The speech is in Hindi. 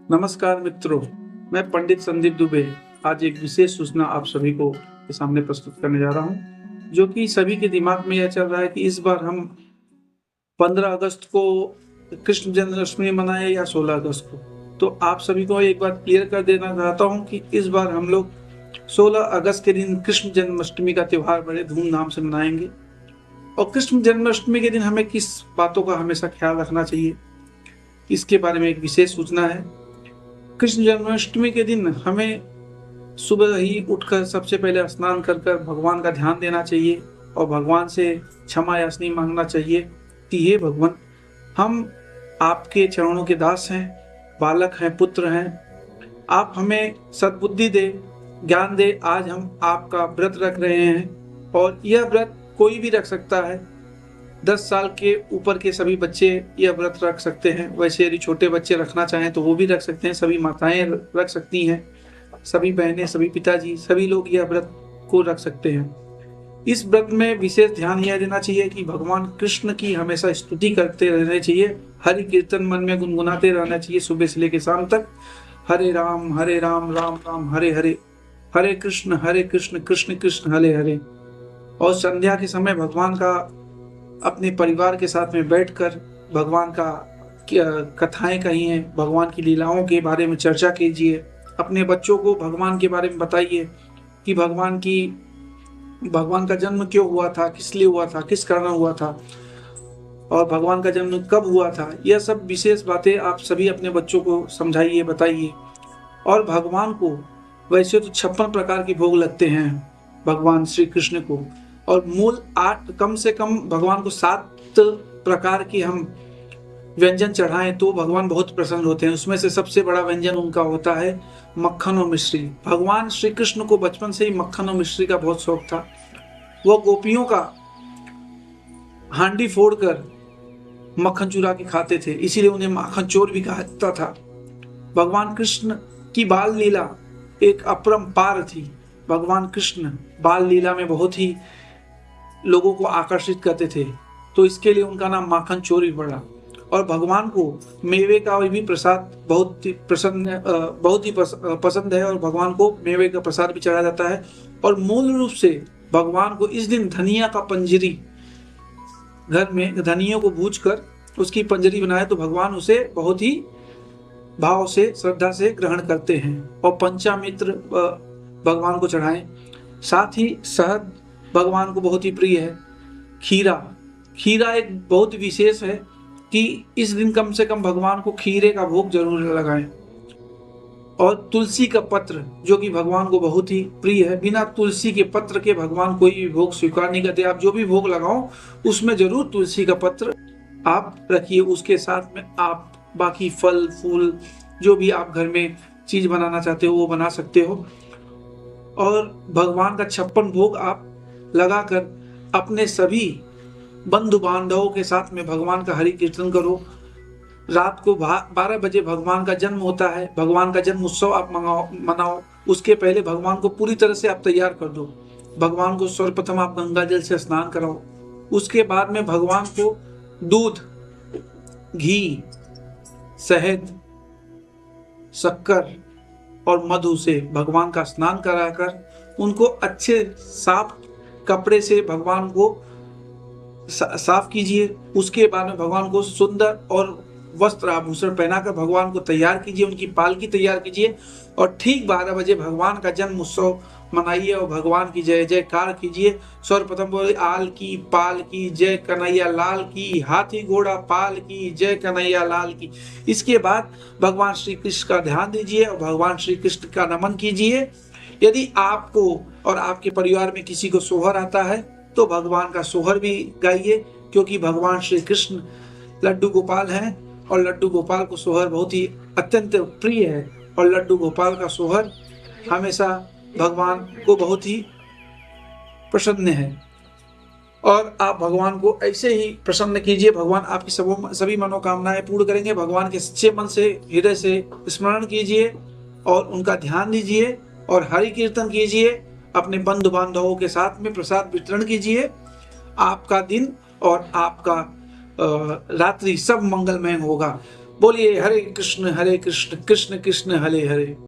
नमस्कार मित्रों, मैं पंडित संदीप दुबे आज एक विशेष सूचना आप सभी को के सामने प्रस्तुत करने जा रहा हूँ, जो कि सभी के दिमाग में यह चल रहा है कि इस बार हम 15 अगस्त को कृष्ण जन्माष्टमी मनाएं या 16 अगस्त को। तो आप सभी को एक बात क्लियर कर देना चाहता हूँ कि इस बार हम लोग 16 अगस्त के दिन कृष्ण जन्माष्टमी का त्योहार बड़े धूमधाम से मनाएंगे। और कृष्ण जन्माष्टमी के दिन हमें किस बातों का हमेशा ख्याल रखना चाहिए, इसके बारे में एक विशेष सूचना है। कृष्ण जन्माष्टमी के दिन हमें सुबह ही उठकर सबसे पहले स्नान कर भगवान का ध्यान देना चाहिए और भगवान से क्षमा याचना मांगना चाहिए कि हे भगवान, हम आपके चरणों के दास हैं, बालक हैं, पुत्र हैं। आप हमें सद्बुद्धि दे, ज्ञान दे। आज हम आपका व्रत रख रहे हैं और यह व्रत कोई भी रख सकता है। 10 साल के ऊपर के सभी बच्चे यह व्रत रख सकते हैं। वैसे यदि छोटे बच्चे रखना चाहें तो वो भी रख सकते हैं। सभी माताएं रख सकती हैं, सभी बहनें, सभी पिताजी, सभी लोग यह व्रत को रख सकते हैं। इस व्रत में विशेष ध्यान यह देना चाहिए कि भगवान कृष्ण की हमेशा स्तुति करते रहना चाहिए। हरि कीर्तन मन में गुनगुनाते रहना चाहिए सुबह से लेकर शाम तक। हरे राम राम राम हरे हरे, हरे कृष्ण कृष्ण कृष्ण हरे हरे। और संध्या के समय भगवान का अपने परिवार के साथ में बैठकर भगवान का कथाएं कहिए, भगवान की लीलाओं के बारे में चर्चा कीजिए। अपने बच्चों को भगवान के बारे में बताइए कि भगवान का जन्म क्यों हुआ था, किस लिए हुआ था, किस कारण हुआ था और भगवान का जन्म कब हुआ था। यह सब विशेष बातें आप सभी अपने बच्चों को समझाइए, बताइए। और भगवान को वैसे तो 56 प्रकार के भोग लगते हैं भगवान श्री कृष्ण को, और मूल 8 कम से कम भगवान को 7 प्रकार के हम व्यंजन चढ़ाएं तो भगवान बहुत प्रसन्न होते हैं। उसमें से सबसे बड़ा व्यंजन उनका होता है मक्खन और मिश्री। भगवान श्री कृष्ण को बचपन से ही मक्खन और मिश्री का बहुत शौक था। वो गोपियों का हांडी फोड़कर मक्खन चुरा के खाते थे, इसीलिए उन्हें माखन चोर भी कहा जाता था। भगवान कृष्ण की बाल लीला एक अपरंपार थी। भगवान कृष्ण बाल लीला में बहुत ही लोगों को आकर्षित करते थे, तो इसके लिए उनका नाम माखन चोर भी पड़ा। और भगवान को मेवे का भी प्रसाद बहुत ही पसंद है और भगवान को मेवे का प्रसाद भी चढ़ाया जाता है। और मूल रूप से भगवान को इस दिन धनिया का पंजरी, घर में धनिया को भूंजकर उसकी पंजरी बनाए तो भगवान उसे बहुत ही भाव से, श्रद्धा से ग्रहण करते हैं। और पंचामृत भगवान को चढ़ाएं। साथ ही शहद भगवान को बहुत ही प्रिय है। खीरा एक बहुत विशेष है कि इस दिन कम से कम भगवान को खीरे का भोग जरूर लगाएं। और तुलसी का पत्र, जो कि भगवान को बहुत ही प्रिय है। बिना तुलसी के पत्र के भगवान कोई भी भोग स्वीकार नहीं करते। आप जो भी भोग लगाओ उसमें जरूर तुलसी का पत्र आप रखिए। उसके साथ में आप बाकी फल फूल जो भी आप घर में चीज बनाना चाहते हो वो बना सकते हो। और भगवान का 56 भोग आप लगाकर अपने सभी बंधु बांधवों के साथ में भगवान का हरि कीर्तन करो। रात को 12 बजे भगवान का जन्म होता है। भगवान का जन्म उत्सव आप मनाओ। उसके पहले भगवान को पूरी तरह से आप तैयार कर दो। भगवान को सर्वप्रथम आप गंगा जल से स्नान कराओ। उसके बाद में भगवान को दूध, घी, शहद, शक्कर और मधु से भगवान का स्नान कराकर उनको अच्छे साफ कपड़े से भगवान को साफ कीजिए। उसके बाद में भगवान को सुंदर और वस्त्र आभूषण पहनाकर भगवान को तैयार कीजिए, उनकी पालकी तैयार कीजिए। और ठीक 12 बजे भगवान का जन्म उत्सव मनाइए और भगवान की जय जयकार कीजिए। सर्वप्रथम बोले आल की पाल की जय कन्हैया लाल की, हाथी घोड़ा पाल की जय कन्हैया लाल की। इसके बाद भगवान श्री कृष्ण का ध्यान दीजिए और भगवान श्री कृष्ण का नमन कीजिए। यदि आपको और आपके परिवार में किसी को सोहर आता है तो भगवान का सोहर भी गाइए, क्योंकि भगवान श्री कृष्ण लड्डू गोपाल हैं और लड्डू गोपाल को सोहर बहुत ही अत्यंत प्रिय है। और लड्डू गोपाल का सोहर हमेशा भगवान को बहुत ही प्रसन्न है। और आप भगवान को ऐसे ही प्रसन्न कीजिए, भगवान आपकी सभी मनोकामनाएं पूर्ण करेंगे। भगवान के सच्चे मन से, हृदय से स्मरण कीजिए और उनका ध्यान दीजिए और हरि कीर्तन कीजिए। अपने बंधु बांधवों के साथ में प्रसाद वितरण कीजिए। आपका दिन और आपका रात्रि सब मंगलमय होगा। बोलिए हरे कृष्ण कृष्ण कृष्ण हरे हरे।